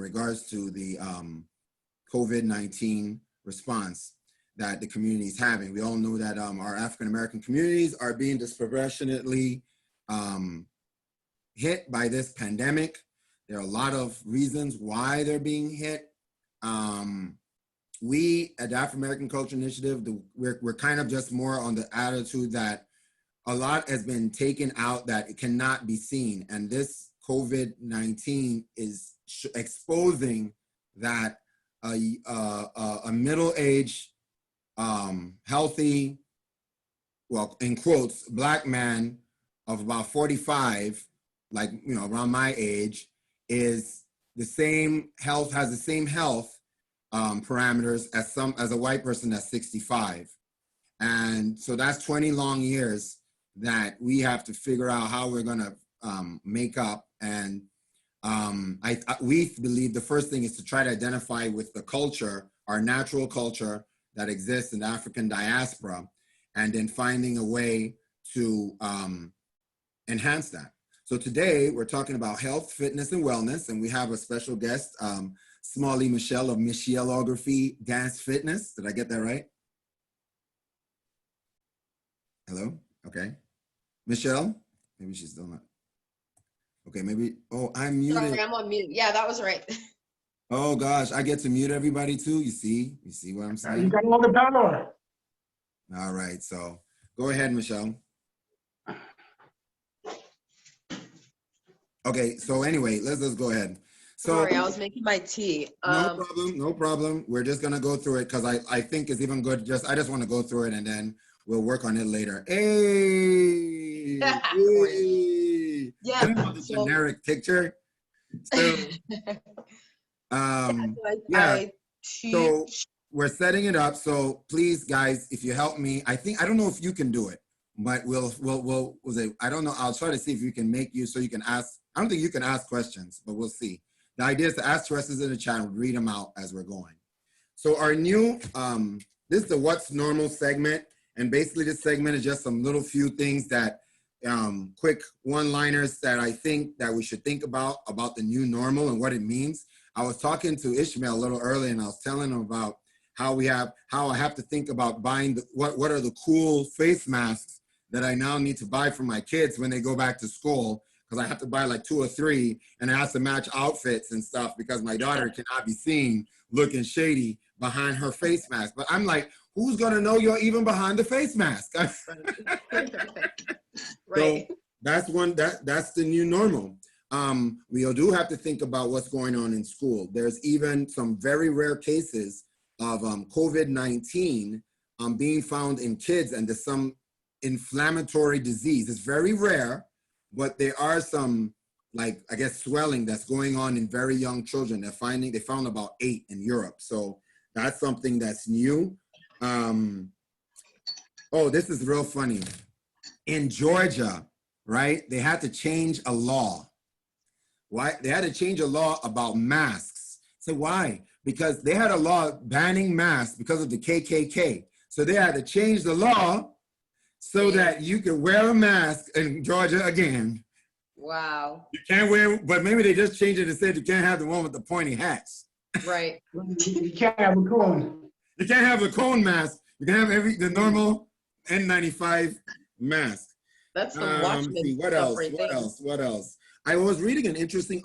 regards to the COVID-19 response that the community is having. We all know that our African American communities are being disproportionately hit by this pandemic. There are a lot of reasons why they're being hit. We at the Afro-American Culture Initiative, we're kind of just more on the attitude that a lot has been taken out that it cannot be seen. And this COVID-19 is exposing that a middle-aged, healthy, well, in quotes, Black man of about 45, like, you know, around my age, is the same health, has the same health parameters as a white person that's 65. And so that's 20 long years that we have to figure out how we're gonna make up. And we believe the first thing is to try to identify with the culture, our natural culture that exists in the African diaspora, and then finding a way to enhance that. So today we're talking about health, fitness, and wellness, and we have a special guest, Smalley Michelle of Michellography Dance Fitness. Did I get that right? Hello? Okay. Michelle? Maybe she's still not. Okay, maybe, oh, I'm muted. Sorry, I'm on mute. Yeah, that was right. Oh gosh, I get to mute everybody too, you see what I'm saying? You got all the power. All right, so go ahead, Michelle. Okay, so anyway, let's just go ahead. So, sorry, I was making my tea. No problem. We're just gonna go through it because I think it's even good. I just want to go through it and then we'll work on it later. Hey, hey. Yeah. The generic picture. So, so we're setting it up. So please, guys, if you help me, I don't know if you can do it, but we'll say, I don't know. I'll try to see if we can make you so you can ask. I don't think you can ask questions, but we'll see. The idea is to ask questions in the chat and read them out as we're going. So our new, this is the What's Normal segment. And basically this segment is just some little few things that, quick one-liners that I think that we should think about the new normal and what it means. I was talking to Ishmael a little earlier and I was telling him about how I have to think about buying, what are the cool face masks that I now need to buy for my kids when they go back to school, because I have to buy like 2 or 3 and it has to match outfits and stuff because my daughter cannot be seen looking shady behind her face mask. But I'm like, who's gonna know you're even behind the face mask? Right. So that's the new normal. We do have to think about what's going on in school. There's even some very rare cases of COVID-19 being found in kids, and there's some inflammatory disease. It's very rare, but there are some, like, I guess, swelling that's going on in very young children. They found about 8 in Europe. So that's something that's new. Oh, this is real funny. In Georgia, right, they had to change a law. Why? They had to change a law about masks. So why? Because they had a law banning masks because of the KKK. So they had to change the law so that you could wear a mask in Georgia again. Wow. You can't wear, but maybe they just changed it and said you can't have the one with the pointy hats. Right. You can't have a cone. You can't have a cone mask. You can have the normal N95 mask. That's the Watchmen. What else? I was reading an interesting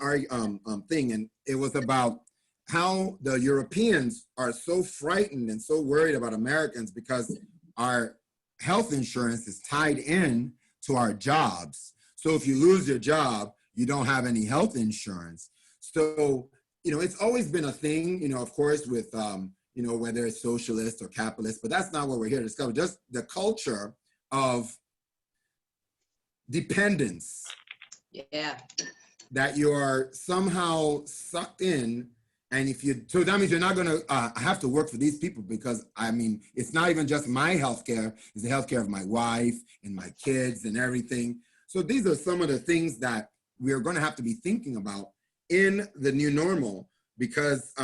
thing, and it was about how the Europeans are so frightened and so worried about Americans because our health insurance is tied in to our jobs. So if you lose your job, you don't have any health insurance. So, you know, it's always been a thing, you know, of course, with, you know, whether it's socialist or capitalist, but that's not what we're here to discover. Just the culture of dependence. Yeah. That you are somehow sucked in. And so that means you're not gonna have to work for these people because, I mean, it's not even just my healthcare, it's the healthcare of my wife and my kids and everything. So these are some of the things that we're gonna have to be thinking about in the new normal because,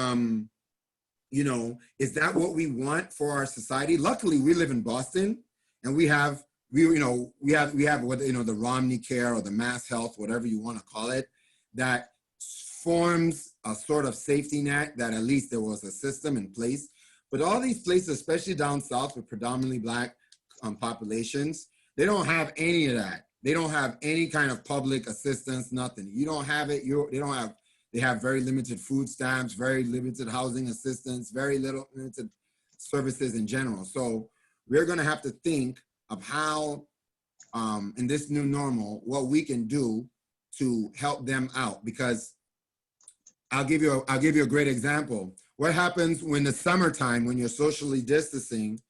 you know, is that what we want for our society? Luckily, we live in Boston and we have what, you know, the Romney care or the mass health, whatever you want to call it, that forms a sort of safety net that at least there was a system in place. But all these places, especially down south with predominantly Black populations, they don't have any of that. They don't have any kind of public assistance, nothing. You don't have it. They have very limited food stamps, very limited housing assistance, very limited services in general. So we're going to have to think of how, in this new normal, what we can do to help them out. Because I'll give you a great example. What happens when the summertime, when you're socially distancing,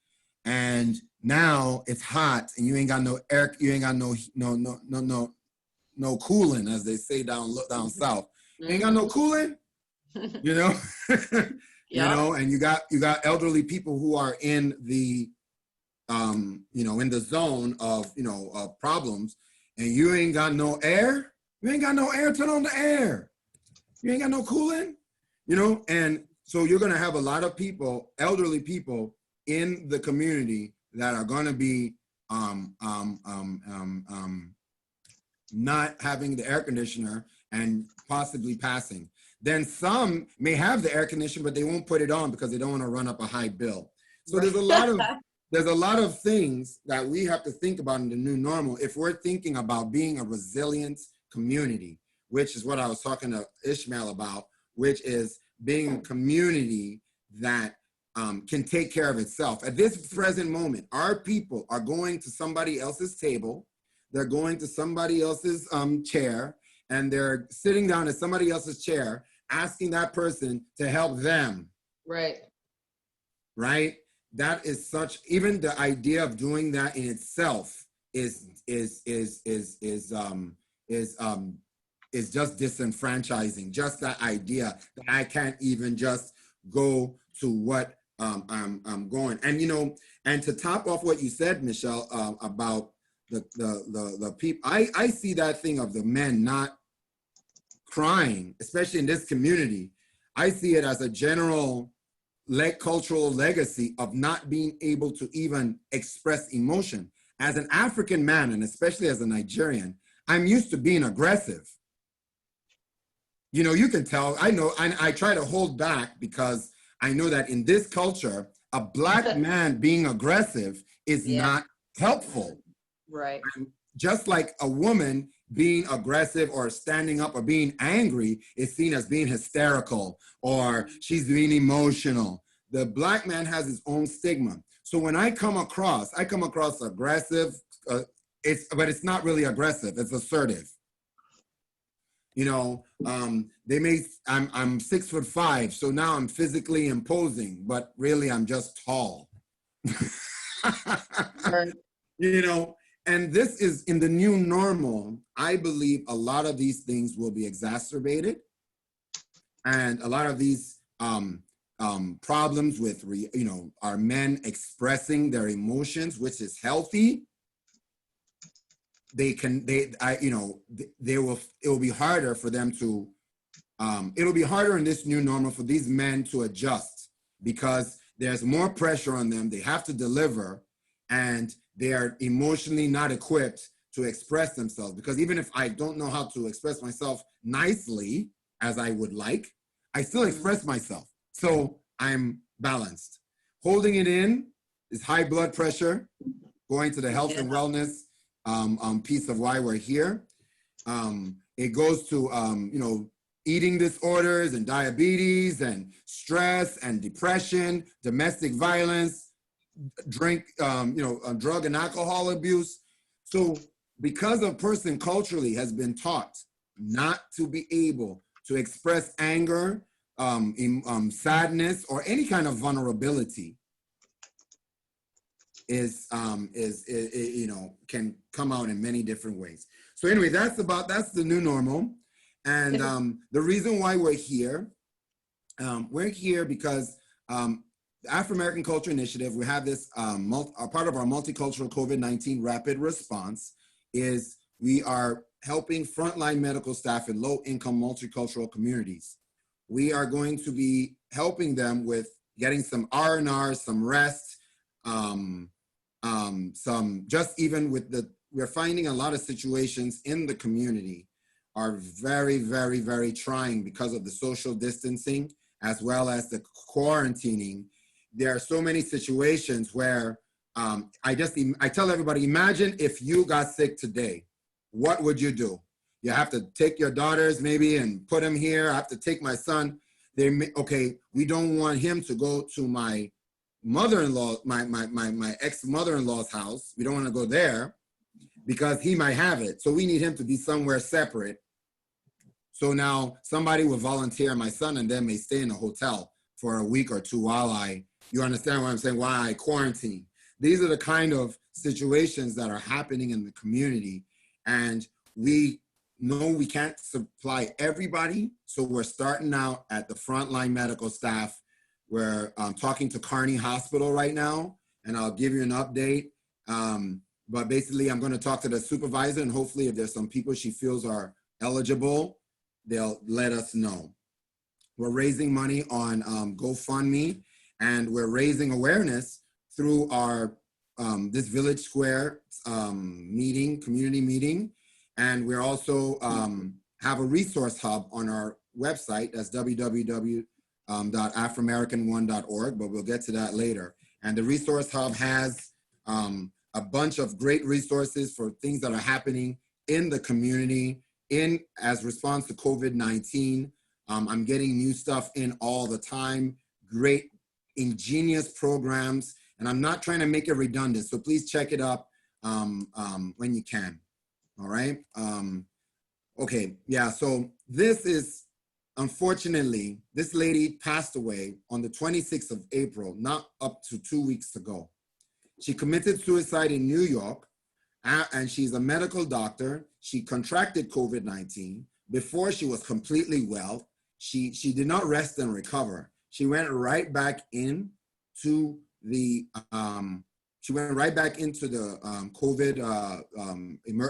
and now it's hot and you ain't got no air, you ain't got no cooling, as they say down south. You ain't got no cooling, you know. You know, and you got elderly people who are in the you know, in the zone of, you know, problems, and you ain't got no air. You ain't got no air. Turn on the air. You ain't got no cooling, you know. And so you're gonna have a lot of people, elderly people, in the community that are gonna be not having the air conditioner and possibly passing. Then some may have the air conditioner, but they won't put it on because they don't want to run up a high bill. So there's a lot of things that we have to think about in the new normal if we're thinking about being a resilient community, which is what I was talking to Ishmael about, which is being a community that can take care of itself. At this present moment, our people are going to somebody else's table, they're going to somebody else's chair, and they're sitting down at somebody else's chair, asking that person to help them. Right. Right? That is such, even the idea of doing that in itself is just disenfranchising. Just that idea that I can't even just go to what I'm going. And you know, and to top off what you said, Michelle, about the people, I see that thing of the men not crying, especially in this community. I see it as a general cultural legacy of not being able to even express emotion. As an African man, and especially as a Nigerian, I'm used to being aggressive. You know, you can tell, I know, I try to hold back because I know that in this culture, a Black man being aggressive is not helpful. Right. And just like a woman being aggressive or standing up or being angry is seen as being hysterical or she's being emotional. The Black man has his own stigma. So when I come across aggressive, but it's not really aggressive, it's assertive. You know, I'm 6'5", so now I'm physically imposing, but really I'm just tall. You know, and this is in the new normal. I believe a lot of these things will be exacerbated, and a lot of these problems with, you know, our men expressing their emotions, which is healthy. It will be harder for them to, it'll be harder in this new normal for these men to adjust because there's more pressure on them. They have to deliver, and they are emotionally not equipped to express themselves, because even if I don't know how to express myself nicely as I would like, I still express myself. So I'm balanced. Holding it in is high blood pressure, going to the health and wellness piece of why we're here. It goes to, you know, eating disorders and diabetes and stress and depression, domestic violence, drug and alcohol abuse. So because a person culturally has been taught not to be able to express anger, sadness, or any kind of vulnerability, you know, can come out in many different ways. So anyway, that's the new normal. And the reason why we're here because the Afro-American Culture Initiative, we have this, a part of our multicultural COVID-19 rapid response is we are helping frontline medical staff in low-income multicultural communities. We are going to be helping them with getting some R&R, some rest, some, just even with we're finding a lot of situations in the community are very, very, very trying because of the social distancing as well as the quarantining. There are so many situations where I tell everybody, imagine if you got sick today, what would you do? You have to take your daughters maybe and put them here. I have to take my son. Okay, we don't want him to go to my mother-in-law, my ex-mother-in-law's house. We don't want to go there because he might have it. So we need him to be somewhere separate. So now somebody will volunteer my son and then may stay in a hotel for a week or two while you understand what I'm saying, while I quarantine. These are the kind of situations that are happening in the community. And we know we can't supply everybody. So we're starting out at the frontline medical staff. We're talking to Kearney Hospital right now, and I'll give you an update. But basically, I'm going to talk to the supervisor, and hopefully if there's some people she feels are eligible, they'll let us know. We're raising money on GoFundMe, and we're raising awareness through our this Village Square community meeting. And we're also have a resource hub on our website. That's www.afrimericanone.org, but we'll get to that later. And the resource hub has a bunch of great resources for things that are happening in the community as response to COVID-19. I'm getting new stuff in all the time, great ingenious programs, and I'm not trying to make it redundant. So please check it up when you can. All right. Okay. Yeah. So this is, unfortunately, this lady passed away on the 26th of April, not up to 2 weeks ago. She committed suicide in New York, and she's a medical doctor. She contracted COVID-19 before she was completely well. She did not rest and recover. She went right back into the COVID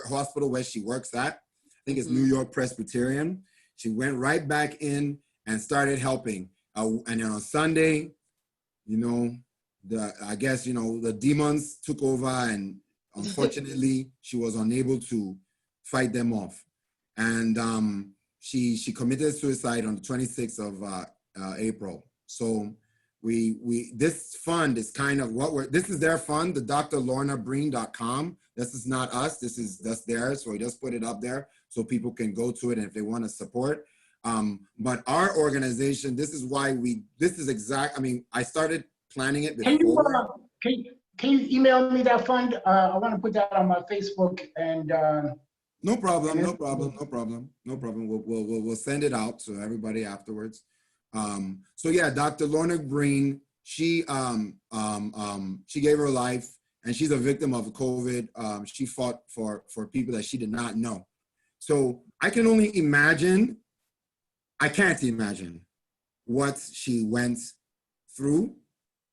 hospital where she works at. I think it's New York Presbyterian. She went right back in and started helping. And then on Sunday, the demons took over, and unfortunately, she was unable to fight them off. And she committed suicide on the 26th of April. So this fund is kind of this is their fund, the drlornabreen.com. This is not us, that's theirs. So we just put it up there so people can go to it and if they want to support. But our organization, I started planning it before. Can you email me that fund? I want to put that on my Facebook and. No problem. We'll send it out to everybody afterwards. So yeah, Dr. Lorna Breen, she gave her life, and she's a victim of COVID. She fought for people that she did not know. So I can only imagine. I can't imagine what she went through,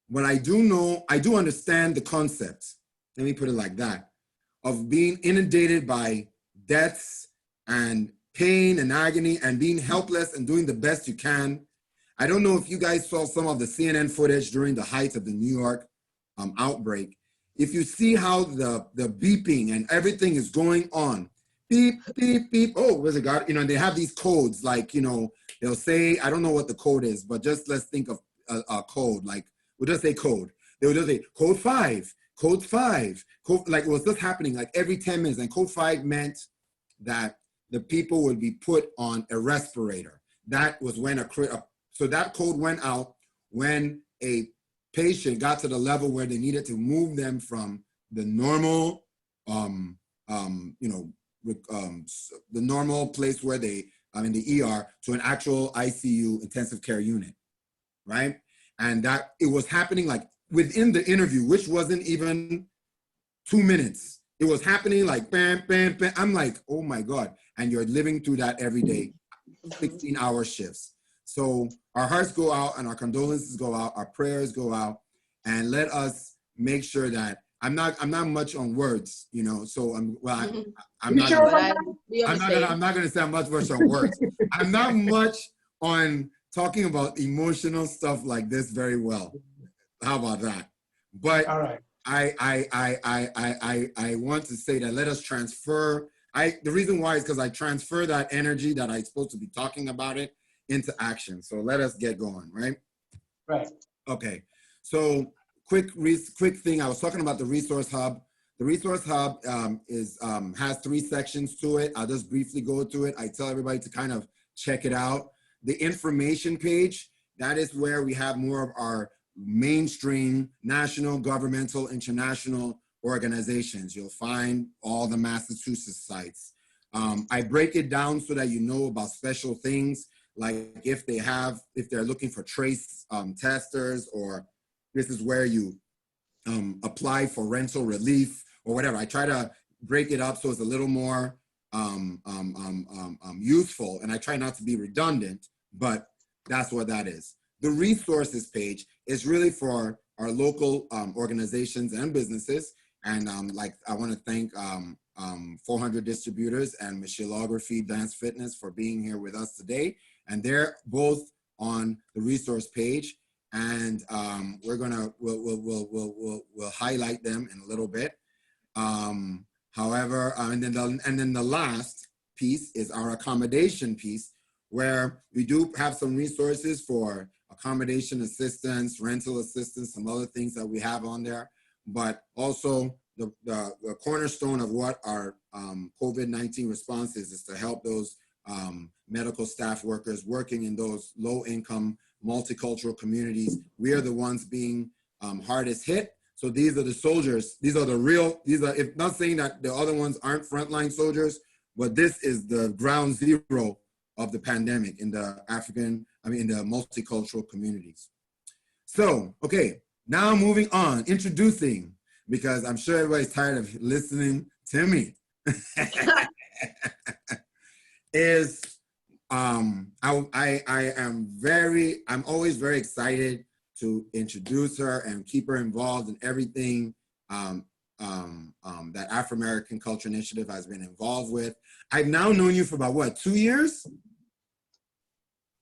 but I do understand the concept. Let me put it like that, of being inundated by deaths and pain and agony and being helpless and doing the best you can. I don't know if you guys saw some of the CNN footage during the height of the New York outbreak. If you see how the beeping and everything is going on, beep, beep, beep. Oh, where's it got? They have these codes, like, they'll say, I don't know what the code is, but just let's think of a code, like, we'll just say code. They would just say code 5, code 5, like it was just happening like every 10 minutes. And code 5 meant that the people would be put on a respirator. That was when so that code went out when a patient got to the level where they needed to move them from the normal, the normal place where they, in the ER, to an actual ICU intensive care unit, right? And that it was happening like within the interview, which wasn't even 2 minutes. It was happening like bam, bam, bam. I'm like, oh my God. And you're living through that every day, 16-hour shifts. So our hearts go out and our condolences go out, our prayers go out, and let us make sure that I'm not much on words, so I'm not going to say I'm much on words. I'm not much on talking about emotional stuff like this very well. How about that? But all right. I want to say that let us transfer. the reason why is because I transfer that energy that I'm supposed to be talking about it into action. So let us get going, right? Right. Okay. So quick thing. I was talking about the Resource Hub. The Resource Hub has 3 sections to it. I'll just briefly go through it. I tell everybody to kind of check it out. The information page, that is where we have more of our mainstream national, governmental, international organizations. You'll find all the Massachusetts sites. I break it down so that you know about special things, like if they're looking for trace testers, or this is where you apply for rental relief or whatever. I try to break it up so it's a little more useful, and I try not to be redundant, but that's what that is. The resources page is really for our local organizations and businesses. And like I want to thank 400 Distributors and Michelography Dance Fitness for being here with us today. And they're both on the resource page. And we'll highlight them in a little bit. However, and then the last piece is our accommodation piece, where we do have some resources for accommodation assistance, rental assistance, some other things that we have on there. But also the cornerstone of what our COVID-19 response is to help those medical staff workers working in those low-income multicultural communities. We are the ones being hardest hit. So these are the soldiers. These are, if not saying that the other ones aren't frontline soldiers, but this is the ground zero of the pandemic in the in the multicultural communities. So, okay, now moving on, introducing, because I'm sure everybody's tired of listening to me, is I'm always very excited to introduce her and keep her involved in everything that Afro-American Culture Initiative has been involved with. I've now known you for about what, 2 years?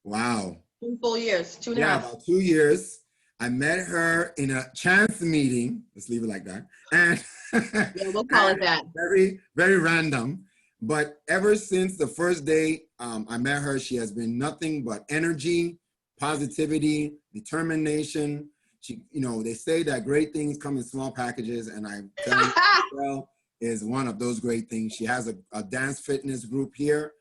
Wow. 2 full years, 2.5. Yeah, about 2 years. I met her in a chance meeting. Let's leave it like that. And yeah, we'll call it that. Very, very random. But ever since the first day I met her, she has been nothing but energy, positivity, determination. She, they say that great things come in small packages, and I'm telling you, Michelle is one of those great things. She has a dance fitness group here.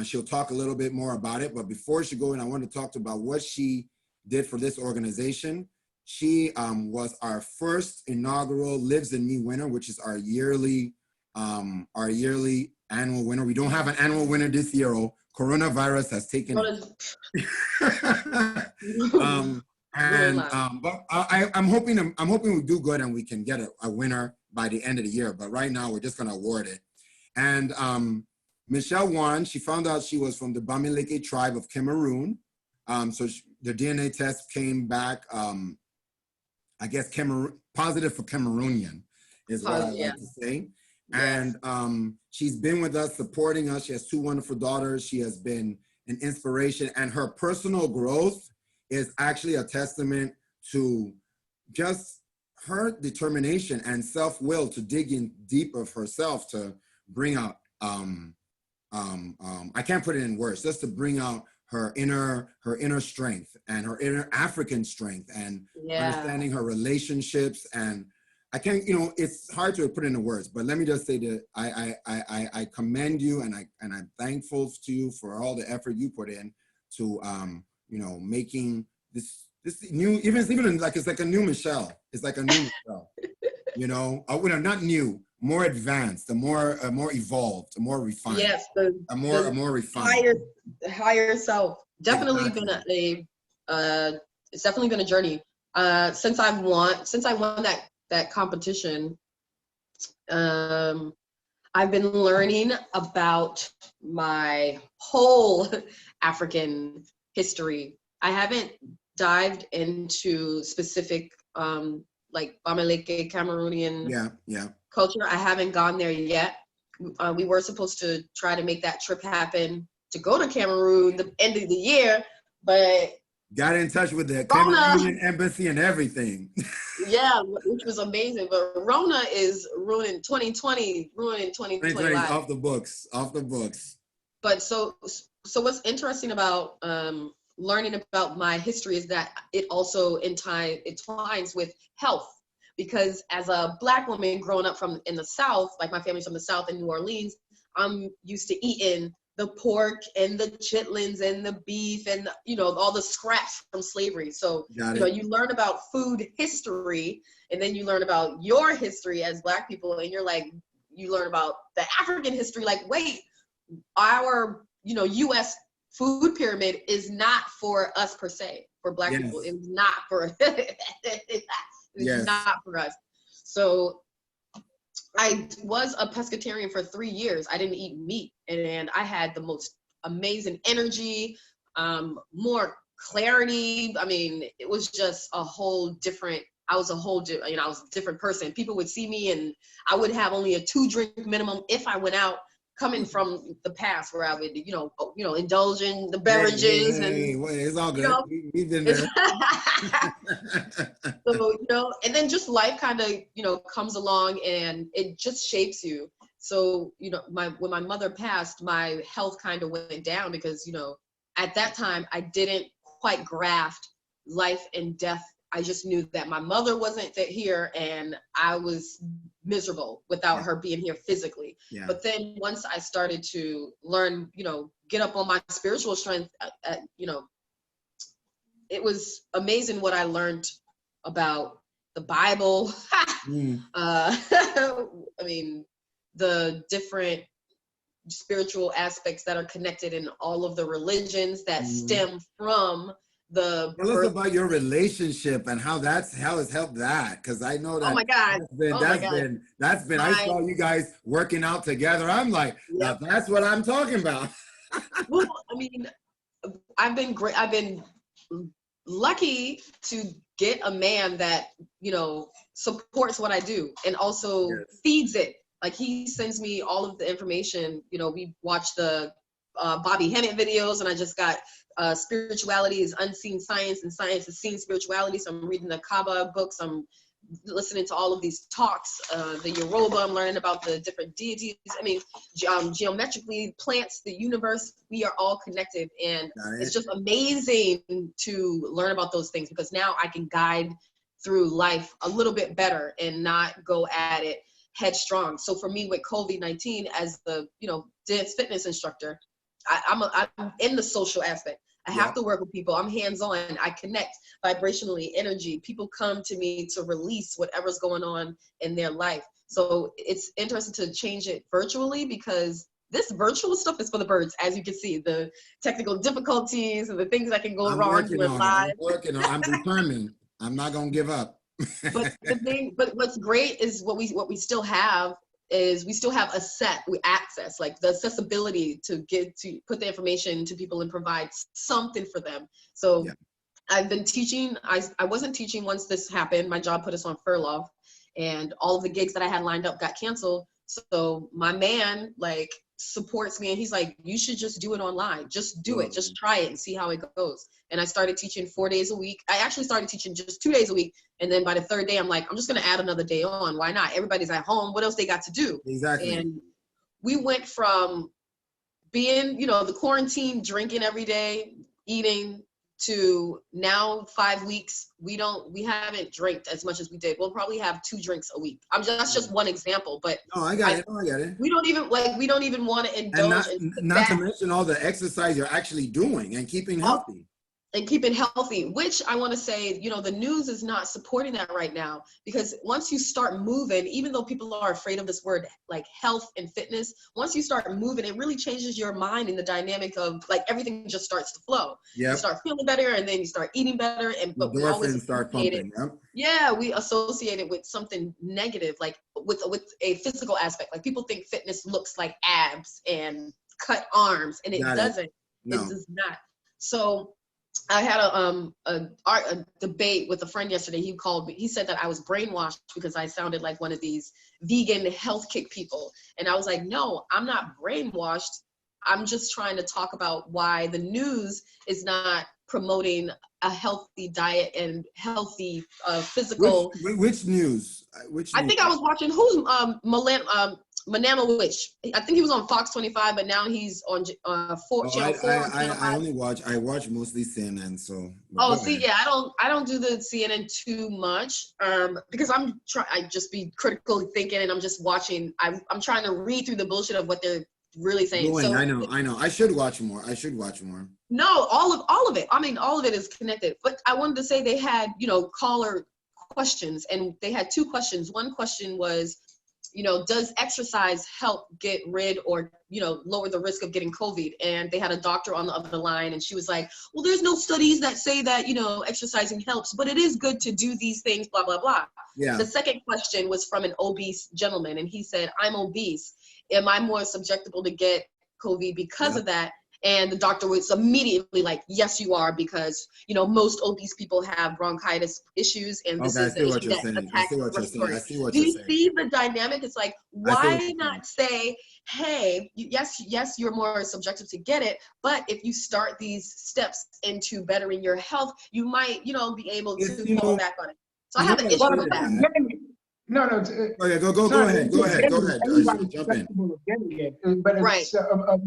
She'll talk a little bit more about it. But before she goes in, I want to talk about what she did for this organization. She was our first inaugural Lives in Me winner, which is our yearly annual winner. We don't have an annual winner this year. Coronavirus has taken it. But I'm hoping we do good and we can get a winner by the end of the year. But right now we're just going to award it. And Michelle won. She found out she was from the Bamileke tribe of Cameroon. So the DNA test came back, I guess positive for Cameroonian is what I like to say. Yes. And she's been with us, supporting us. She has 2 wonderful daughters. She has been an inspiration, and her personal growth is actually a testament to just her determination and self-will to dig in deep of herself to bring out, I can't put it in words, just to bring out her inner strength and her inner African strength and understanding her relationships. And I can't, it's hard to put into words, but let me just say that I commend you, and I'm thankful to you for all the effort you put in to making this new, even like it's like a new Michelle. It's like a new Michelle, not new, more advanced, a more evolved, a more refined. Yes, a more refined, higher self. Definitely exactly. It's definitely been a journey. Since I won that competition, I've been learning about my whole African history. I haven't dived into specific like Bamileke Cameroonian culture. I haven't gone there yet. We were supposed to try to make that trip happen to go to Cameroon the end of the year, but got in touch with the Cameroonian embassy and everything. Yeah, which was amazing. But Rona is ruining 2020, ruining 2020 2020 is lives. off the books, off the books. But so what's interesting about learning about my history is that it also entwines with health, because as a Black woman growing up in the South, like my family's from the South in New Orleans, I'm used to eating the pork and the chitlins and the beef and, you know, all the scraps from slavery. So, Got you know, it. you learn about food history, and then you learn about your history as Black people, and you're like, you learn about the African history, like, wait, our, you know, U.S. food pyramid is not for us per se, for Black Yes. people. It's not for, it's Yes. not for us. So I was a pescatarian for 3 years. I didn't eat meat, and I had the most amazing energy, more clarity. I mean, it was just a whole different, I was a different person. People would see me and I would have only a 2-drink minimum if I went out, coming from the past where I would, you know, indulge in the beverages. Hey, it's all good. You know, We've been there. So, you know, and then just life kind of, you know, comes along and it just shapes you. So, you know, when my mother passed, my health kind of went down because, you know, at that time I didn't quite grasp life and death. I just knew that my mother wasn't here and I was miserable without her being here physically. Yeah. But then once I started to learn, you know, get up on my spiritual strength, you know, it was amazing what I learned about the Bible. I mean, the different spiritual aspects that are connected in all of the religions that stem from the Tell us about your relationship and how has helped that, because I know that. Oh my God! That's been. I saw you guys working out together. I'm like, now that's what I'm talking about. Well, I mean, I've been great. I've been lucky to get a man that, you know, supports what I do and also feeds it. Like, he sends me all of the information. You know, we watch the Bobby Hemmett videos, and I just got Spirituality is Unseen Science and Science is Seen Spirituality. So I'm reading the Kaaba books. I'm listening to all of these talks, the Yoruba, I'm learning about the different deities. I mean, geometrically, plants, the universe, we are all connected. And it's just amazing to learn about those things, because now I can guide through life a little bit better and not go at it headstrong. So for me with COVID-19, as the, you know, dance fitness instructor, I'm in the social aspect. I have to work with people. I'm hands-on. I connect vibrationally, energy. People come to me to release whatever's going on in their life. So it's interesting to change it virtually, because this virtual stuff is for the birds, as you can see, the technical difficulties and the things that can go wrong doing live. I'm determined. I'm not gonna give up. But what's great is what we still have is we still have access, like the accessibility to put the information to people and provide something for them. So I've been teaching. I wasn't teaching once this happened. My job put us on furlough, and all of the gigs that I had lined up got canceled. So my man, like, supports me, and he's like, you should just do it online. Just do it. Just try it and see how it goes. And I started teaching 4 days a week. I actually started teaching just 2 days a week. And then by the third day, I'm like, I'm just going to add another day on. Why not? Everybody's at home. What else they got to do? Exactly. And we went from being, you know, the quarantine, drinking every day, eating, to now 5 weeks, we haven't drank as much as we did. We'll probably have 2 drinks a week. That's just one example, but I got it. We don't even want to indulge. And not to mention all the exercise you're actually doing and keeping healthy. And keeping healthy, which I want to say, you know, the news is not supporting that right now, because once you start moving, even though people are afraid of this word like health and fitness, once you start moving, it really changes your mind in the dynamic of, like, everything just starts to flow. You start feeling better, and then you start eating better, and but we always start pumping. We associate it with something negative, like with a physical aspect. Like, people think fitness looks like abs and cut arms, and it doesn't. No. It does not. So I had a debate with a friend yesterday. He called me. He said that I was brainwashed because I sounded like one of these vegan health kick people. And I was like, no, I'm not brainwashed. I'm just trying to talk about why the news is not promoting a healthy diet and healthy physical. Which news? I think I was watching Manamowicz. I think he was on Fox 25, but now he's on Channel 4. I watch mostly CNN. So. Oh, see, yeah, I don't do the CNN too much because I just be critical thinking, and I'm just watching. I'm trying to read through the bullshit of what they're really saying. So, I know. I should watch more. No, all of it. I mean, all of it is connected. But I wanted to say they had, caller questions, and they had two questions. One question was, does exercise help get rid or, lower the risk of getting COVID? And they had a doctor on the other line, and she was like, well, there's no studies that say that, exercising helps, but it is good to do these things, blah, blah, blah. Yeah. The second question was from an obese gentleman, and he said, I'm obese. Am I more susceptible to get COVID because of that? And the doctor was immediately like, yes, you are, because, most obese people have bronchitis issues. And this is the issue that attacks respiratory. Do you see the dynamic? It's like, why not say, hey, yes, you're more subjective to get it, but if you start these steps into bettering your health, you might, be able to fall back on it. So I have an issue with that. No. Okay, go ahead. Jump in. But it's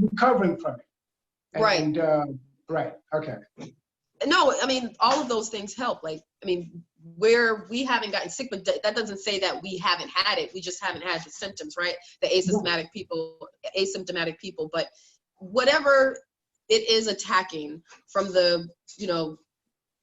recovering from it. Right. Right. Okay. No, I mean, all of those things help. Like, I mean, where we haven't gotten sick, but that doesn't say that we haven't had it. We just haven't had the symptoms, right? The asymptomatic people. But whatever it is attacking from the,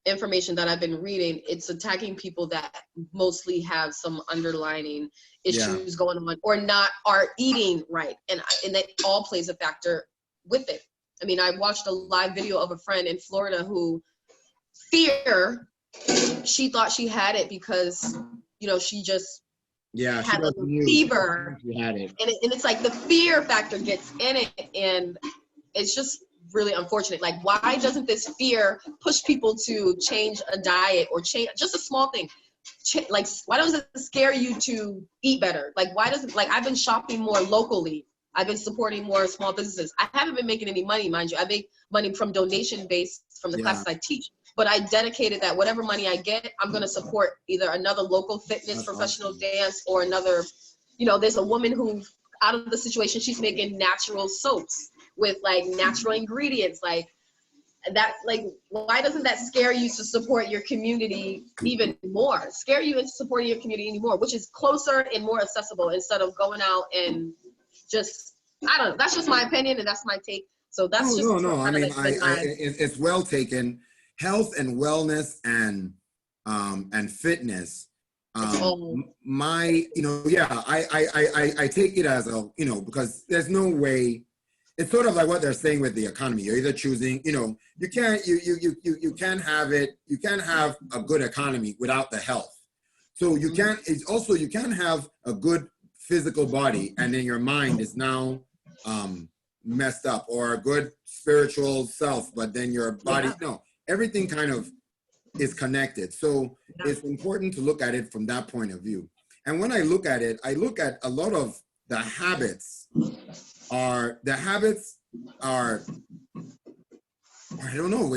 information that I've been reading, it's attacking people that mostly have some underlining issues going on or are eating right. And that all plays a factor with it. I mean, I watched a live video of a friend in Florida who she thought she had it because, she just had a fever. She had it. And it's like the fear factor gets in it. And it's just really unfortunate. Like, why doesn't this fear push people to change a diet or change just a small thing? Like, why doesn't it scare you to eat better? Like, why doesn't, like, I've been shopping more locally. I've been supporting more small businesses. I haven't been making any money, mind you. I make money from donation based from the classes I teach, but I dedicated that whatever money I get, I'm going to support either another local fitness professional dance or another, there's a woman who out of the situation, she's making natural soaps with like natural ingredients, like that. Like, why doesn't that scare you to support your community even more? Scare you into supporting your community anymore, which is closer and more accessible instead of going out and just, I don't know. That's just my opinion and that's my take. So that's no. I mean, it's well taken. Health and wellness and fitness. I take it as a, because there's no way. It's sort of like what they're saying with the economy. You're either choosing, you can't have it. You can't have a good economy without the health. So you can't. It's also you can't have a good physical body and then your mind is now messed up, or a good spiritual self, but then your body, everything kind of is connected. So it's important to look at it from that point of view. And when I look at it, I look at a lot of the habits are, I don't know,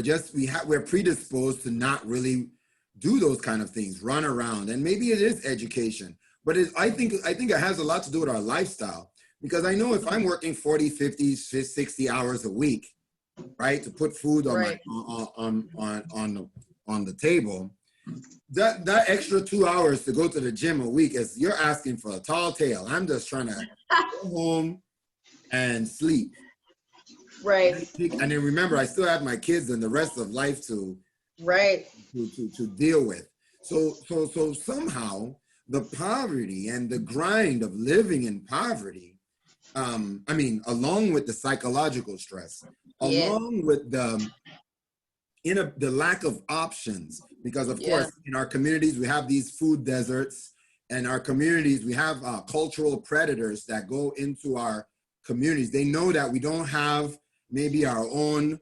we're predisposed to not really do those kind of things, run around. And maybe it is education. But I think it has a lot to do with our lifestyle, because I know if I'm working 40, 50, 60 hours a week, right, to put food on on the table, that extra 2 hours to go to the gym a week is, you're asking for a tall tale. I'm just trying to go home and sleep. Right. And then remember, I still have my kids and the rest of life to deal with. So somehow, the poverty and the grind of living in poverty, along with the psychological stress, along with the lack of options, because of course, in our communities, we have these food deserts. In our communities, we have cultural predators that go into our communities. They know that we don't have maybe our own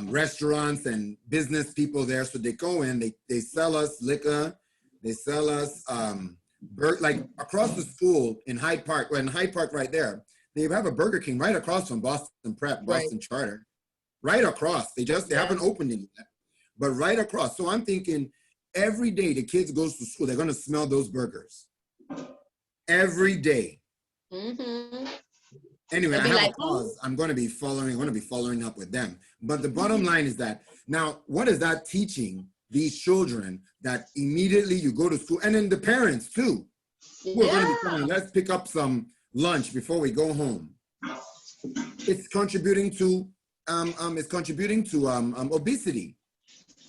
restaurants and business people there. So they go in, they sell us liquor. They sell us, like across the school in Hyde Park, right there, they have a Burger King right across from Boston Prep, Boston Charter, right across. They haven't opened it yet. but right across. So I'm thinking every day the kids goes to school, they're going to smell those burgers. Every day. Mm-hmm. Anyway, I Be have like, a pause. I'm going to be following up with them. But the bottom line is that now, what is that teaching these children that immediately you go to school, and then the parents too, who are going to be telling, let's pick up some lunch before we go home. It's contributing to obesity,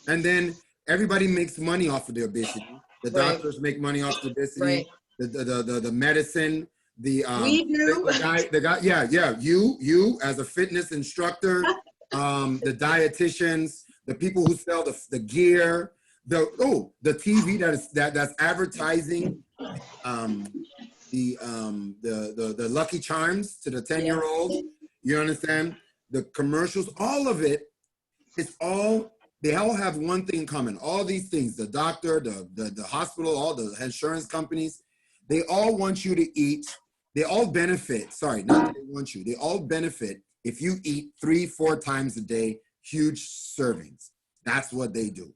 and then everybody makes money off of the obesity. The doctors make money off the obesity. The medicine. The guy, you as a fitness instructor, the dietitians, the people who sell the gear, the TV that's advertising the Lucky Charms to the 10-year-old. You understand? The commercials, all of it, they all have one thing in common. All these things, the doctor, the hospital, all the insurance companies, they all want you to eat. They all benefit, sorry, not that they want you. They all benefit if you eat 3-4 times a day, huge servings. That's what they do.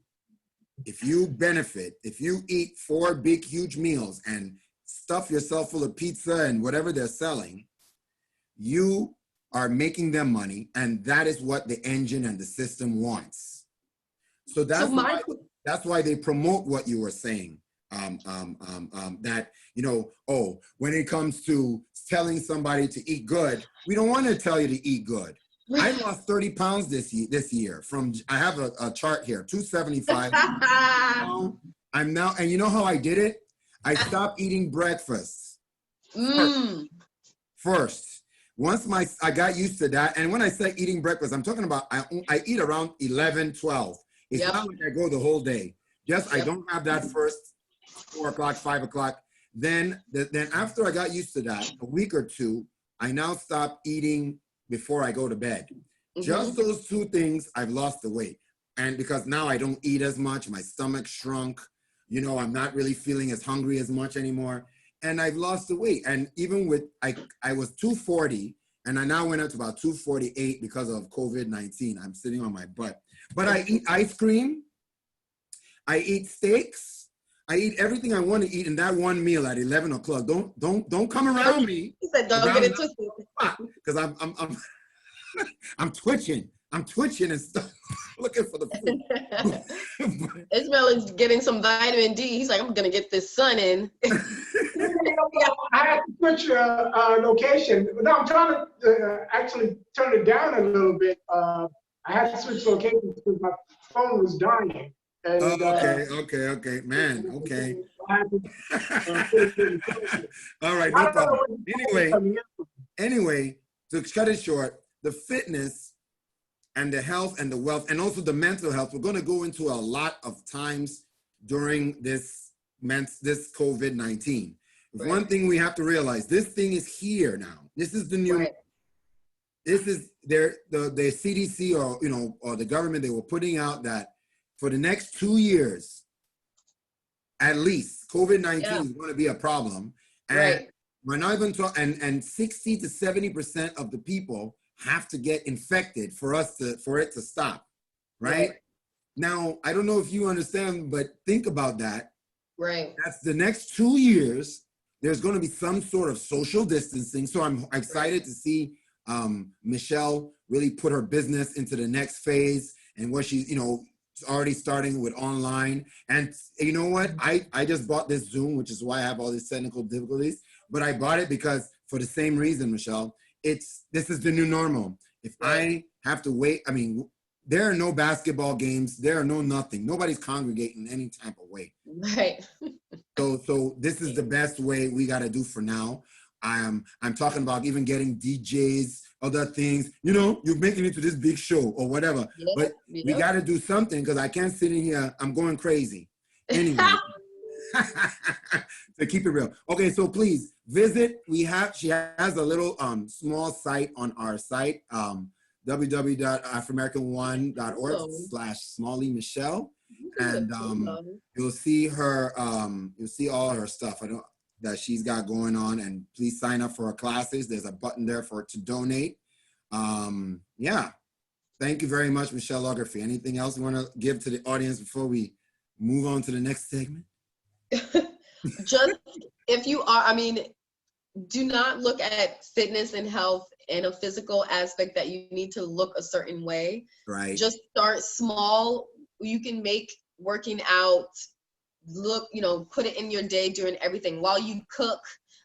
If you benefit, if you eat 4 big, huge meals and stuff yourself full of pizza and whatever they're selling, you are making them money, and that is what the engine and the system wants. So that's why they promote what you were saying. That, when it comes to telling somebody to eat good, we don't want to tell you to eat good. I lost 30 pounds this year I have a chart here, 275. I'm now, and you know how I did it? I stopped eating breakfast first. Once I got used to that, and when I say eating breakfast, I'm talking about I eat around 11, 12. It's not like I go the whole day. I don't have that first 4 o'clock, 5 o'clock. Then after I got used to that, a week or two, I now stop eating before I go to bed. Just those 2 things, I've lost the weight. And because now I don't eat as much, my stomach shrunk, I'm not really feeling as hungry as much anymore. And I've lost the weight. And even with, I was 240, and I now went up to about 248 because of COVID-19. I'm sitting on my butt. But I eat ice cream, I eat steaks, I eat everything I want to eat in that one meal at 11 o'clock. Don't come around me. He said, don't get it twisted. Because I'm twitching. I'm twitching and stuff, looking for the food. Ismail is getting some vitamin D. He's like, I'm gonna get this sun in. I have to put your location. No, I'm trying to actually turn it down a little bit. I had to switch locations because my phone was dying. And, okay, man, okay. All right, no problem. Anyway, to cut it short, the fitness and the health and the wealth and also the mental health, we're going to go into a lot of times during this COVID-19. One thing we have to realize, this thing is here now. This is the new, this is the CDC or the government, they were putting out that for the next 2 years, at least, COVID-19 is going to be a problem. And we're not even talking, and 60 to 70% of the people have to get infected for it to stop, right? Now, I don't know if you understand, but think about that. Right. That's the next 2 years. There's going to be some sort of social distancing. So I'm excited to see Michelle really put her business into the next phase, and what she's, already starting with online. And you know what? I just bought this Zoom, which is why I have all these technical difficulties. But I bought it because for the same reason, Michelle. This is the new normal. If I have to wait, there are no basketball games. There are no nothing. Nobody's congregating any type of way. Right. So this is the best way we got to do for now. I'm talking about even getting DJs, other things. You're making it to this big show or whatever. But we got to do something because I can't sit in here. I'm going crazy. Anyway. To keep it real. Okay, so please visit. She has a little small site on our site, www.afrimericanone.org/Smalley Michelle, and you'll see her. You'll see all her stuff. That she's got going on, and please sign up for her classes. There's a button there to donate. Yeah. Thank you very much, Michelle Lagerfeld. Anything else you want to give to the audience before we move on to the next segment? Just if you are, I mean, do not look at fitness and health in a physical aspect that you need to look a certain way. Right. Just start small. You can make working out look, put it in your day during everything. While you cook,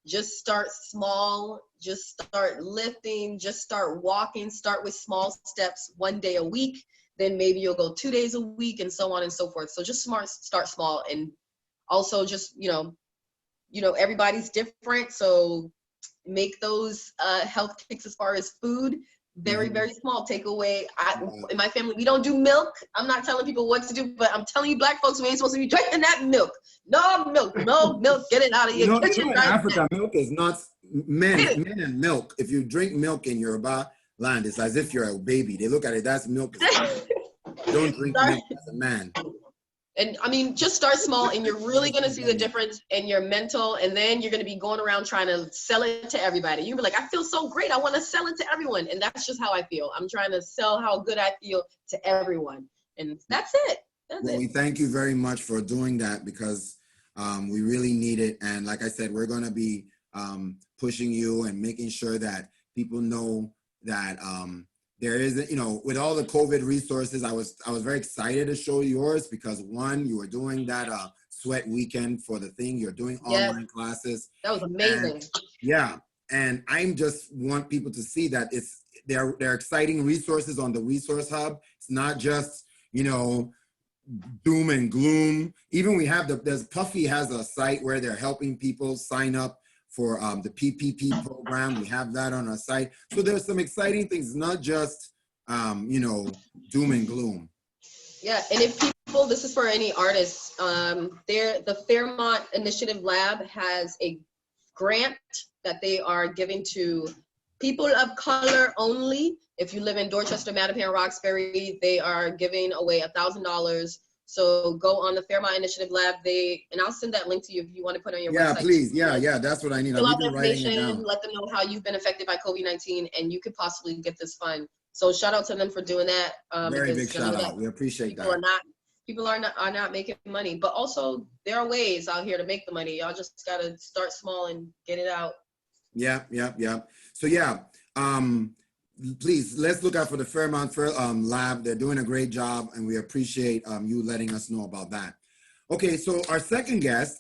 just start small, just start lifting, just start walking, start with small steps 1 day a week. Then maybe you'll go 2 days a week and so on and so forth. So just start small. And also just, everybody's different. So make those health kicks as far as food very, very small. Take away. In my family, we don't do milk. I'm not telling people what to do, but I'm telling you, Black folks, we ain't supposed to be drinking that milk. No milk, no milk. Get it out of your kitchen. In Africa, milk is not men and milk. If you drink milk in Yoruba land, it's as if you're a baby. They look at it, that's milk. Don't drink milk as a man. And I mean, just start small and you're really going to see the difference in your mental. And then you're going to be going around trying to sell it to everybody. You'll be like, I feel so great. I want to sell it to everyone. And that's just how I feel. I'm trying to sell how good I feel to everyone. And that's it. We thank you very much for doing that, because we really need it. And like I said, we're going to be pushing you and making sure that people know that there is, with all the COVID resources, I was very excited to show yours, because one, you were doing that sweat weekend for the thing. You're doing online classes. That was amazing. And I just want people to see that there are exciting resources on the Resource Hub. It's not just, doom and gloom. Even we have there's Puffy has a site where they're helping people sign up for the PPP program. We have that on our site. So there's some exciting things, not just, doom and gloom. Yeah, and if people, this is for any artists, the Fairmont Initiative Lab has a grant that they are giving to people of color only. If you live in Dorchester, Mattapan, Roxbury, they are giving away $1,000. So go on the Fairmont Initiative Lab. And I'll send that link to you if you want to put on your website. Yeah, please. Yeah, that's what I need. Fill out the information, let them know how you've been affected by COVID-19, and you could possibly get this fund. So shout out to them for doing that. Very big shout out. We appreciate that. People are not making money, but also there are ways out here to make the money. Y'all just gotta start small and get it out. Yeah. So please, let's look out for the Fairmont Lab. They're doing a great job, and we appreciate you letting us know about that. Okay, so our second guest,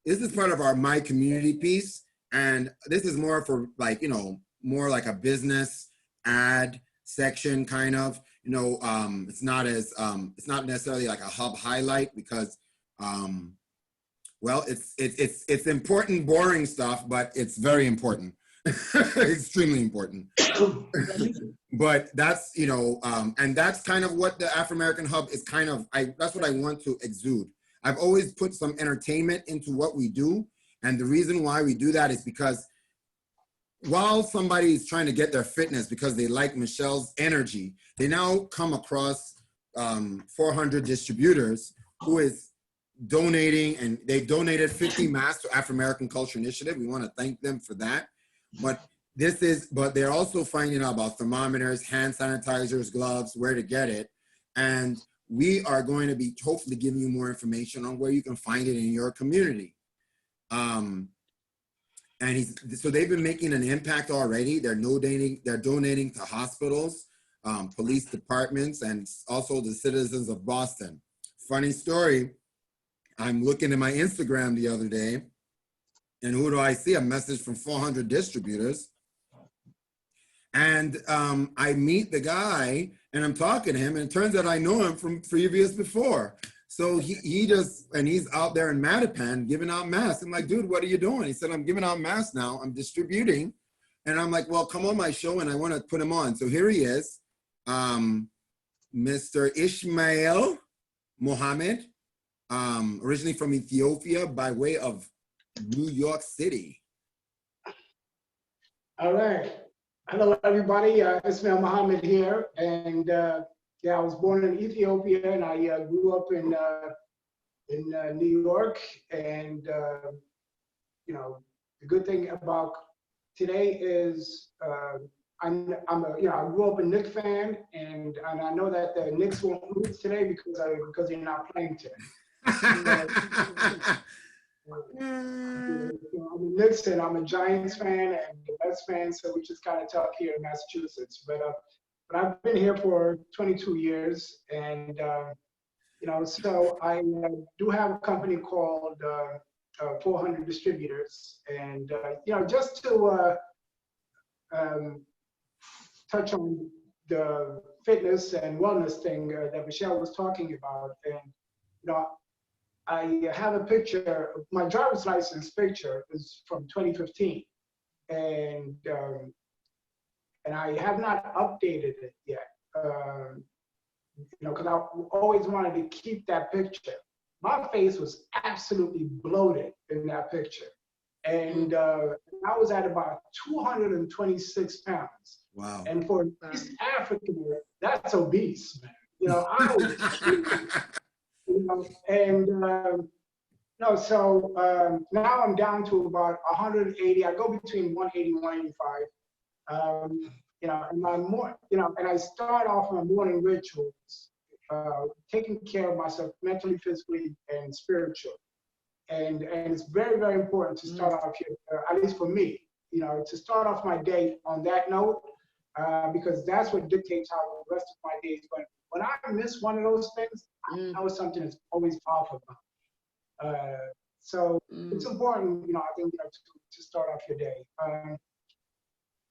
this is part of our My Community piece, and this is more for more like a business ad section kind of. It's not necessarily like a hub highlight, because it's important, boring stuff, but it's very important. Extremely important. But that's, and that's kind of what the Afro-American Hub is that's what I want to exude. I've always put some entertainment into what we do. And the reason why we do that is because while somebody is trying to get their fitness because they like Michelle's energy, they now come across 400 distributors who is donating, and they've donated 50 masks to Afro-American Culture Initiative. We want to thank them for that. But they're also finding out about thermometers, hand sanitizers, gloves, where to get it. And we are going to be hopefully giving you more information on where you can find it in your community. So they've been making an impact already. They're donating to hospitals, police departments, and also the citizens of Boston. Funny story, I'm looking at my Instagram the other day, and who do I see? A message from 400 distributors. And I meet the guy, and I'm talking to him, and it turns out I know him from previous before. So he's out there in Mattapan giving out masks. I'm like, dude, what are you doing? He said, I'm giving out masks now. I'm distributing. And I'm like, well, come on my show, and I want to put him on. So here he is, Mr. Ismail Mohammed, originally from Ethiopia by way of New York City. All right. Hello, everybody. Ismail Mohammed here. And I was born in Ethiopia, and I grew up in New York. And, the good thing about today is I'm a, you know, I grew up a Knicks fan, and I know that the Knicks won't lose today because they're not playing today. I'm a Knicks fan, I'm a Giants fan, and the Mets fan, so we just kind of talk here in Massachusetts. But I've been here for 22 years, and you know, so I do have a company called 400 Distributors, and you know, just to touch on the fitness and wellness thing that Michelle was talking about, and you know, I have a picture. My driver's license picture is from 2015, and I have not updated it yet. You know, because I always wanted to keep that picture. My face was absolutely bloated in that picture, and I was at about 226 pounds. Wow. And for East African, that's obese, man. You know, I was, you know, and no, so now I'm down to about 180. I go between 180 and 185. You know, and you know, and I start off my morning rituals, taking care of myself mentally, physically, and spiritually. And it's very, very important to start off here, at least for me, you know, to start off my day on that note, because that's what dictates how the rest of my day is going. When I miss one of those things, I know something is always off about. So it's important, you know, I think, you know, to start off your day.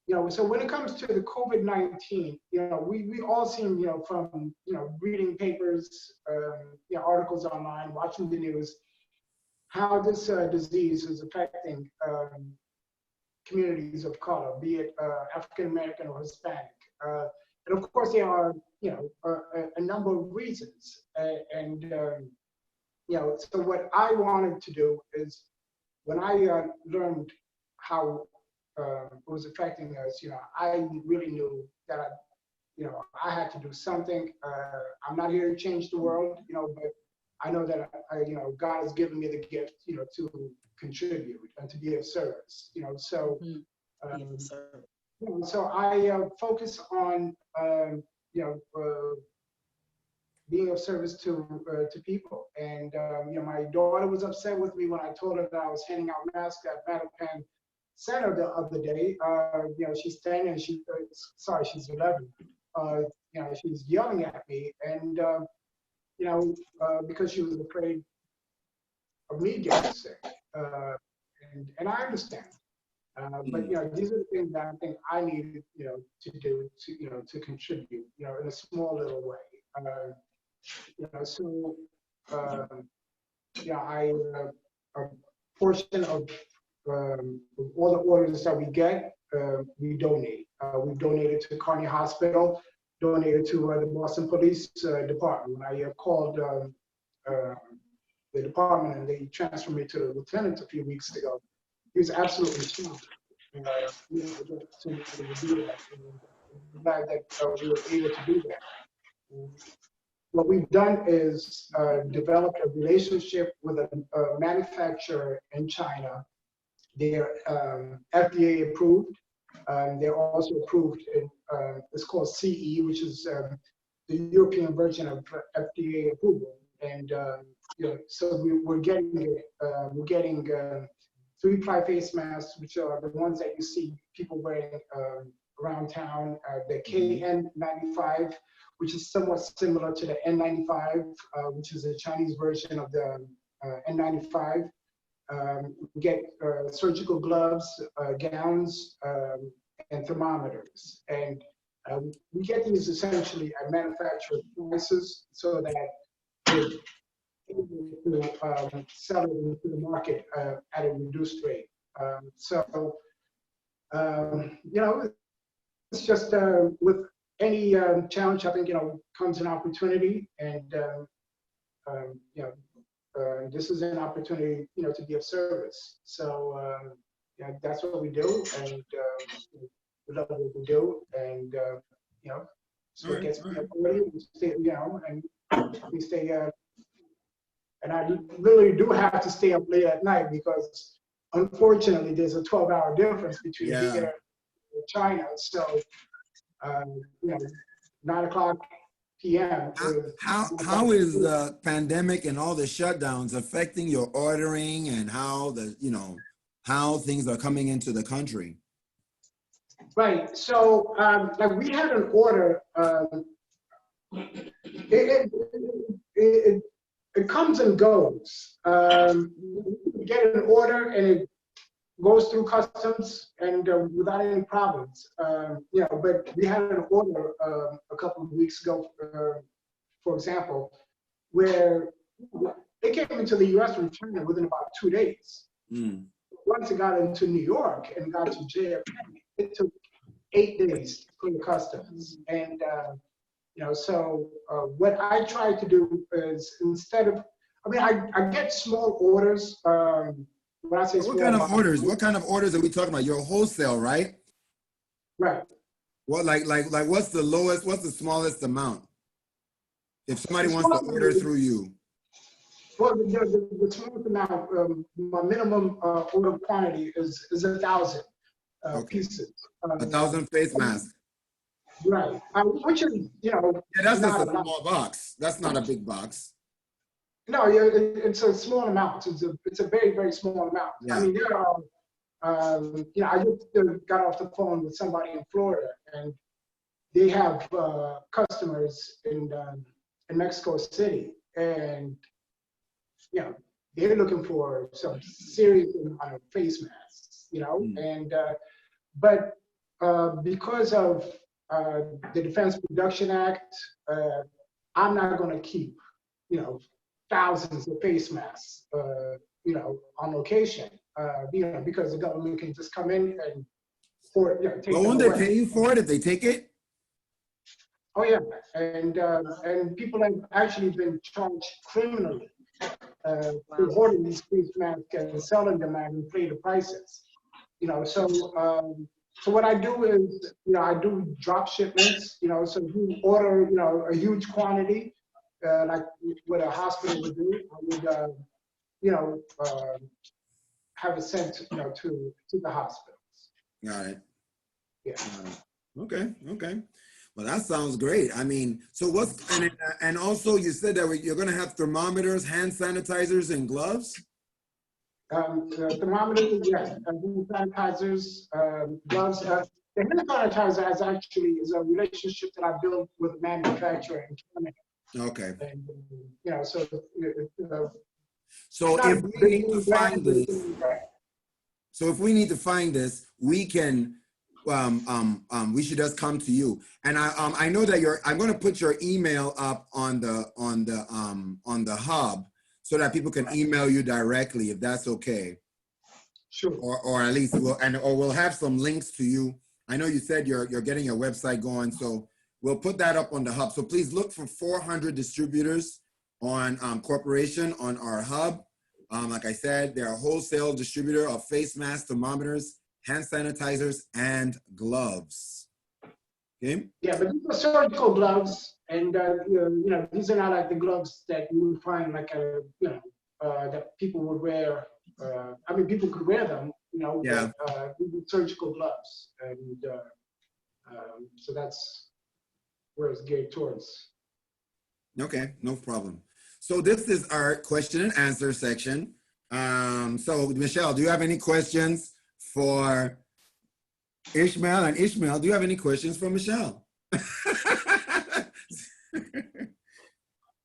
You know, so when it comes to the COVID-19, you know, we all seen, you know, from, you know, reading papers, you know, articles online, watching the news, how this disease is affecting communities of color, be it African American or Hispanic. And of course, there are, you know, a number of reasons. And you know, so what I wanted to do is, when I learned how it was affecting us, you know, I really knew that you know, I had to do something. I'm not here to change the world, you know, but I know that you know, God has given me the gift, you know, to contribute and to be of service, you know. So, you know, so I focus on, you know, being of service to people. And you know, my daughter was upset with me when I told her that I was handing out masks at Mattapan Center the other day. You know, she's 10 and sorry, she's 11. You know, she's yelling at me, and you know, because she was afraid of me getting sick. And I understand. But you know, these are the things that I think I needed, you know, to do to, you know, to contribute, you know, in a small little way. You know, so yeah, a portion of all the orders that we get, we donate. We've donated to Kearney Hospital, donated to the Boston Police Department. I called the department, and they transferred me to the lieutenant a few weeks ago. He was absolutely shocked. We were able to do that. I'm glad that we were able to do that. What we've done is developed a relationship with a manufacturer in China. They're FDA approved. They're also approved in, it's called CE, which is the European version of FDA approval. And you know, so we're getting 3-ply face masks, which are the ones that you see people wearing around town. The KN95, which is somewhat similar to the N95, which is a Chinese version of the N95. We get surgical gloves, gowns, and thermometers. And we get these essentially at manufacturer prices, so that we're able to sell it into the market at a reduced rate. So, you know, it's just with any challenge, I think, you know, comes an opportunity, and you know, this is an opportunity, you know, to be of service. So, yeah, that's what we do, and we love what we do, and you know, so it gets me up early, we stay, you know, and we stay. And I literally do have to stay up late at night because, unfortunately, there's a 12-hour difference between here China. So, 9 o'clock p.m. How is the pandemic and all the shutdowns affecting your ordering and how how things are coming into the country? Right. So, like we had an order. It comes and goes. You get an order and it goes through customs and without any problems. But we had an order a couple of weeks ago, for example, where it came into the U.S. from China within about 2 days. Once it got into New York and got to JFK, it took 8 days for the customs. And so what I try to do is instead of, I get small orders. When I say what kind of orders? What kind of orders are we talking about? You're wholesale, right? Right. What like what's the lowest? What's the smallest amount? If somebody wants to order through you. Well, the smallest amount, my minimum order quantity is 1,000 pieces. 1,000 face masks. Right. Which is, Yeah, that's just a small box. That's not a big box. No, it's a small amount. It's a very, very small amount. Yeah. I mean, there are, I just got off the phone with somebody in Florida, and they have customers in Mexico City, and they're looking for some serious amount of face masks, and but because of the Defense Production Act, I'm not going to keep, thousands of face masks, on location, because the government can just come in and take But them won't they away. pay you for it if they take it? Oh yeah, and people have actually been charged criminally for hoarding these face masks and selling them at inflated prices. So what I do is, I do drop shipments. So you order, a huge quantity, like what a hospital would do. I would, have it sent, to the hospitals. Got it. Yeah. Okay. Well, that sounds great. I mean, so and also you said that you're going to have thermometers, hand sanitizers, and gloves? Thermometers, yes. Hand sanitizers, gloves. The hand sanitizer is a relationship that I built with a manufacturer in Canada. Okay. And, so if we need to find this, we can, we should just come to you. And I know that I'm going to put your email up on the hub so that people can email you directly, if that's okay. Sure. Or at least we'll have some links to you. I know you said you're getting your website going, so we'll put that up on the hub. So please look for 400 distributors on corporation on our hub. Like I said, they're a wholesale distributor of face masks, thermometers, hand sanitizers, and gloves. Okay. Yeah, but these are surgical gloves, and these are not like the gloves that you would find like that people would wear. People could wear them, Yeah. But, these are surgical gloves, and so that's where it's geared towards. Okay, no problem. So this is our question and answer section. So Michelle, do you have any questions for Ishmael? And Ishmael, do you have any questions for Michelle?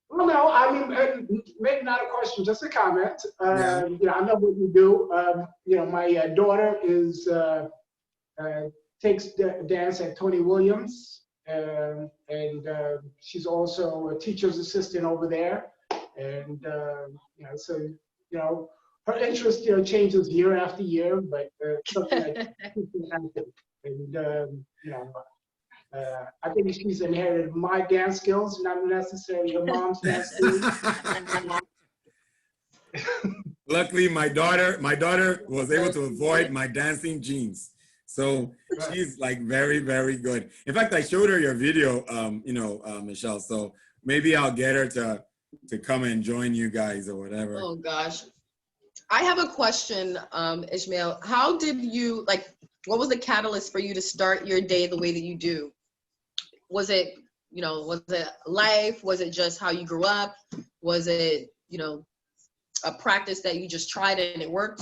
Well, no, maybe not a question, just a comment. Yeah. I know what you do. My daughter takes dance at Tony Williams, and she's also a teacher's assistant over there. And so her interest changes year after year, but something like and I think she's inherited my dance skills, not necessarily her mom's dance skills. Luckily, my daughter was able to avoid my dancing genes. So she's like very, very good. In fact, I showed her your video, Michelle. So maybe I'll get her to come and join you guys or whatever. Oh gosh. I have a question, Ishmael. How did you, What was the catalyst for you to start your day the way that you do? Was it, was it life? Was it just how you grew up? Was it, a practice that you just tried and it worked?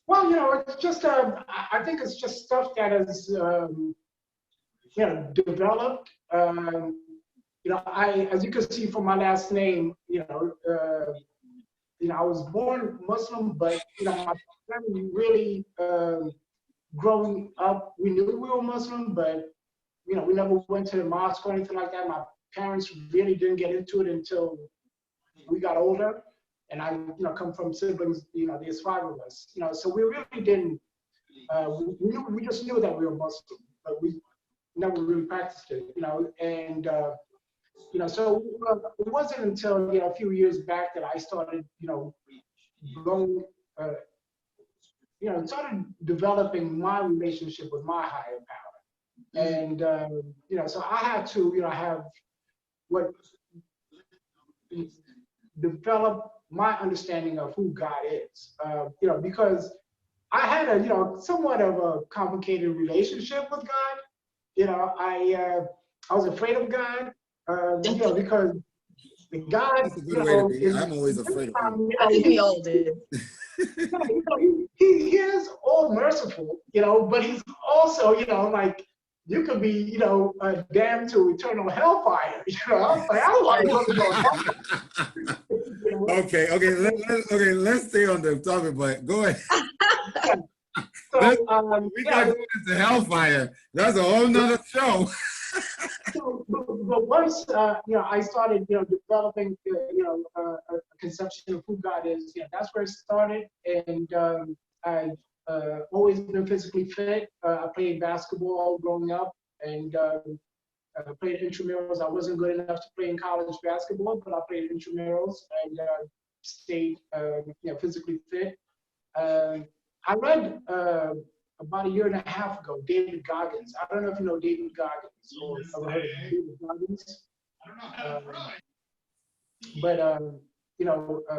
Well, it's just, I think it's just stuff that is, developed. As you can see from my last name, I was born Muslim, but, my family really, growing up, we knew we were Muslim, but, we never went to the mosque or anything like that. My parents really didn't get into it until we got older. And I, come from siblings, there's 5 of us, so we really didn't, we just knew that we were Muslim, but we never really practiced it, and, so it wasn't until, a few years back that I started, going, started developing my relationship with my higher power. And, so I had to, have develop my understanding of who God is, because I had a, somewhat of a complicated relationship with God. I was afraid of God, because the God, That's a good way to be. I'm always afraid of him. I think we all did. He is all merciful, but he's also, like, you could be, damned to eternal hellfire. I was like, I don't want to go to hellfire. Okay, let's stay on the topic, but go ahead. So, we got to go into hellfire. That's a whole nother show. But once, I started, developing, a conception of who God is, that's where it started. And I've always been physically fit. I played basketball growing up, and played intramurals. I wasn't good enough to play in college basketball, but I played intramurals and stayed, physically fit. I read about 1.5 years ago, David Goggins. I don't know if you know David Goggins or ever heard of David Goggins. But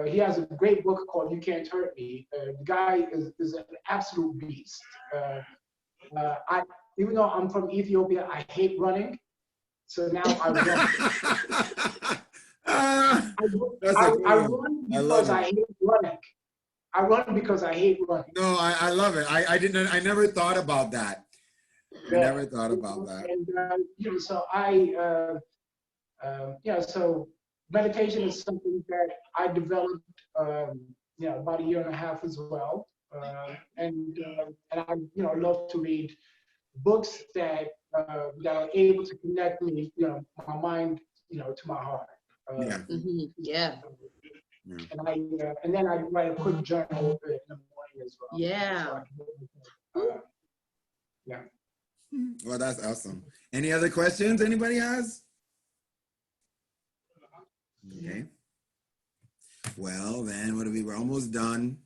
he has a great book called You Can't Hurt Me. The guy is an absolute beast. Even though I'm from Ethiopia, I hate running. So now I run. I run because I hate running. I run because I hate running. No, I love it. I never thought about that. I never thought about that. And so meditation is something that I developed, about 1.5 years as well. And I, love to read books that are able to connect me, my mind, to my heart. Yeah. And then I write a quick journal in the morning as well. Yeah. Yeah. Well, that's awesome. Any other questions anybody has? Okay. Well, then we're almost done.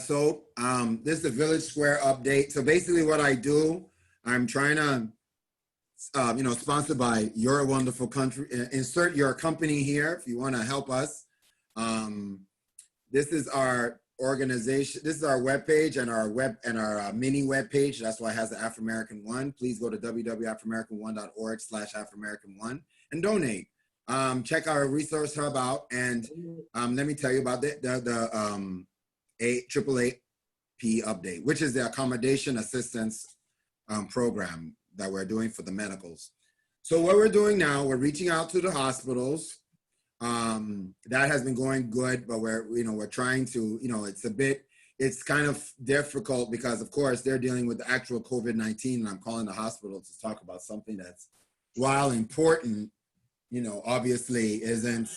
So this is the Village Square update. So basically what I do, I'm trying to sponsored by Your Wonderful Country. Insert your company here if you want to help us. This is our organization. This is our webpage and our mini webpage. That's why it has the Afrimerican One. Please go to www.afrimerican1.org/Afrimerican1 and donate. Check our resource hub out, and let me tell you about the AAAP update, which is the accommodation assistance program that we're doing for the medicals. So what we're doing now, we're reaching out to the hospitals. That has been going good, but we're trying to, it's kind of difficult because of course they're dealing with the actual COVID-19, and I'm calling the hospital to talk about something that's, while important, obviously isn't,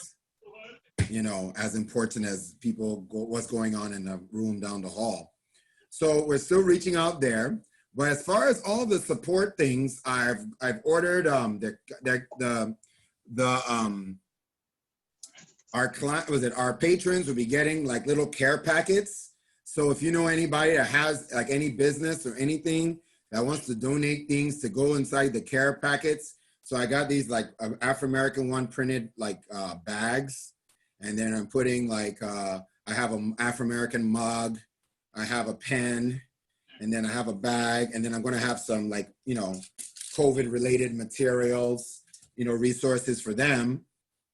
as important as what's going on in the room down the hall. So we're still reaching out there. But as far as all the support things, I've ordered our patrons will be getting like little care packets. So if you know anybody that has like any business or anything that wants to donate things to go inside the care packets. So I got these like Afrimerican One printed like bags, and then I'm putting like I have an Afrimerican mug. I have a pen, and then I have a bag, and then I'm gonna have some like, COVID related materials, resources for them.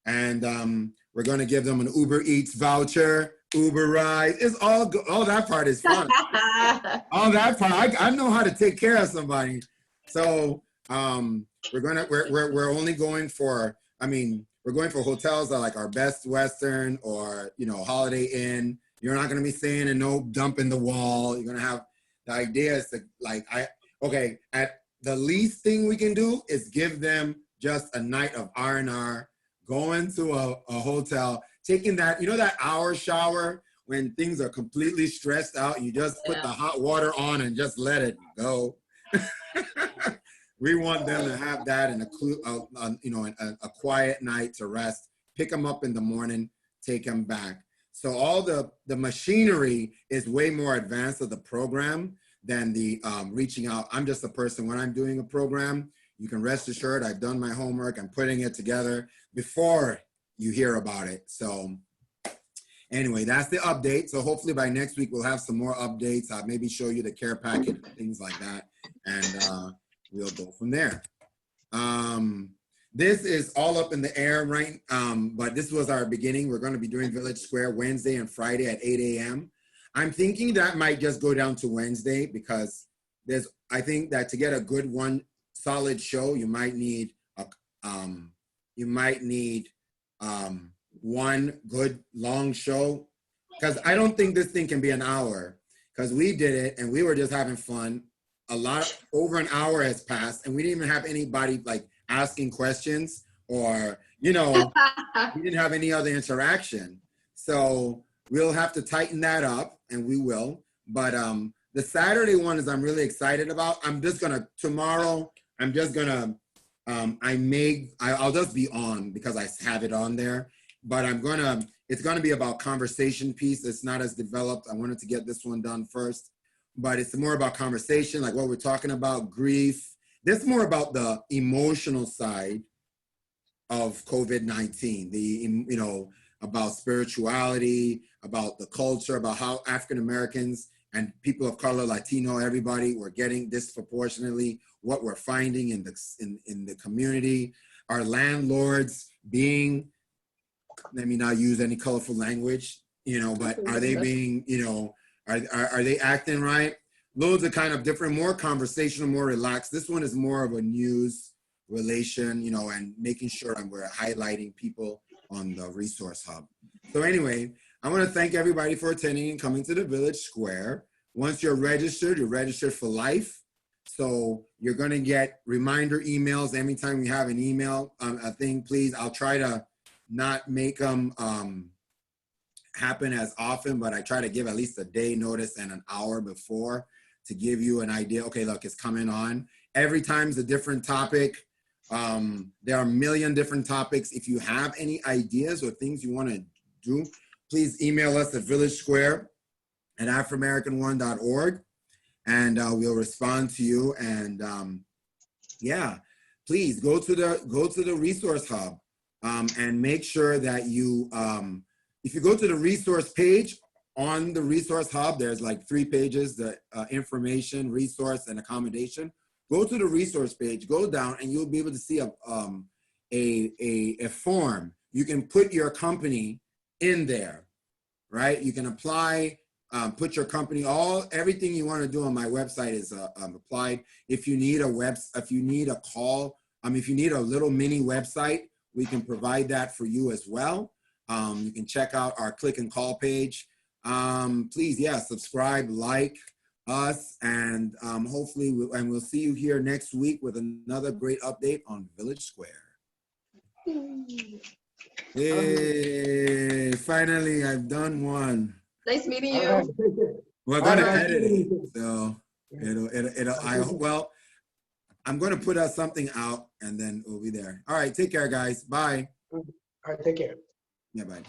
And we're gonna give them an Uber Eats voucher, Uber ride. It's all that part is fun. All that part, I know how to take care of somebody. So we're only going for, we're going for hotels that are like our Best Western or Holiday Inn. You're not gonna be staying in no dump in the wall. You're gonna have, the idea is to at the least thing we can do is give them just a night of R&R, going to a hotel, taking that, that hour shower when things are completely stressed out, you just put the hot water on and just let it go. We want them to have that in a quiet night to rest, pick them up in the morning, take them back. So all the machinery is way more advanced of the program than the reaching out. I'm just a person, when I'm doing a program, you can rest assured I've done my homework, I'm putting it together before you hear about it. So anyway, that's the update. So hopefully by next week, we'll have some more updates. I'll maybe show you the care package, things like that. And we'll go from there. This is all up in the air, right? But this was our beginning. We're going to be doing Village Square Wednesday and Friday at 8 a.m. I'm thinking that might just go down to Wednesday because I think that to get a good one solid show, you might need one good long show, because I don't think this thing can be an hour, because we did it and we were just having fun. Over an hour has passed and we didn't even have anybody like asking questions or, we didn't have any other interaction. So we'll have to tighten that up, and we will. But the Saturday one is I'm really excited about. I'll just gonna, I'll just be on because I have it on there. But it's gonna be about conversation piece. It's not as developed. I wanted to get this one done first. But it's more about conversation, like what we're talking about, grief. This is more about the emotional side of COVID-19, about spirituality, about the culture, about how African Americans and people of color, Latino, everybody, we're getting disproportionately what we're finding in the community. Our landlords being, let me not use any colorful language, but are they being, are they acting right? Loads of kind of different, more conversational, more relaxed. This one is more of a news relation, and making sure we're highlighting people on the resource hub. So anyway, I want to thank everybody for attending and coming to the Village Square. Once you're registered for life. So you're going to get reminder emails anytime we have an email thing. Please, I'll try to not make them happen as often, but I try to give at least a day notice and an hour before to give you an idea. Okay, look, it's coming on. Every time's a different topic. There are a million different topics. If you have any ideas or things you want to do, please email us at villagesquare@afrimericanone.org, and we'll respond to you. And yeah, please go to the resource hub and make sure that you, if you go to the resource page on the resource hub, there's like 3 pages: the information, resource, and accommodation. Go to the resource page, go down, and you'll be able to see a form. You can put your company in there, right? You can apply, put your company, everything you want to do on my website is applied. If you need if you need a little mini website, we can provide that for you as well. You can check out our click and call page. Please, subscribe, like us, and hopefully we'll see you here next week with another great update on Village Square. Hey, finally I've done one. Nice meeting you. We're gonna edit it, so I'm gonna put something out and then we'll be there. All right, take care, guys. Bye. All right, take care. Yeah, bye.